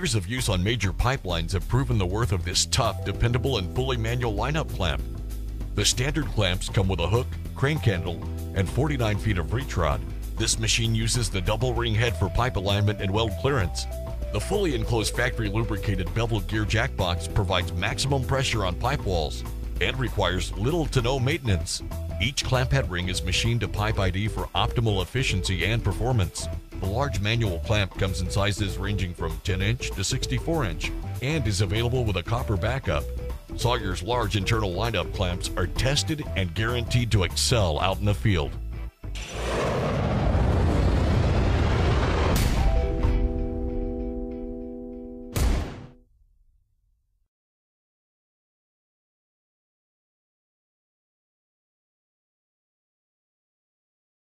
Years of use on major pipelines have proven the worth of this tough, dependable, and fully manual lineup clamp. The standard clamps come with a hook, crane handle, and 49 feet of reach rod. This machine uses the double ring head for pipe alignment and weld clearance. The fully enclosed factory lubricated beveled gear jack box provides maximum pressure on pipe walls and requires little to no maintenance. Each clamp head ring is machined to pipe ID for optimal efficiency and performance. The large manual clamp comes in sizes ranging from 10-inch to 64-inch and is available with a copper backup. Sawyer's large internal lineup clamps are tested and guaranteed to excel out in the field.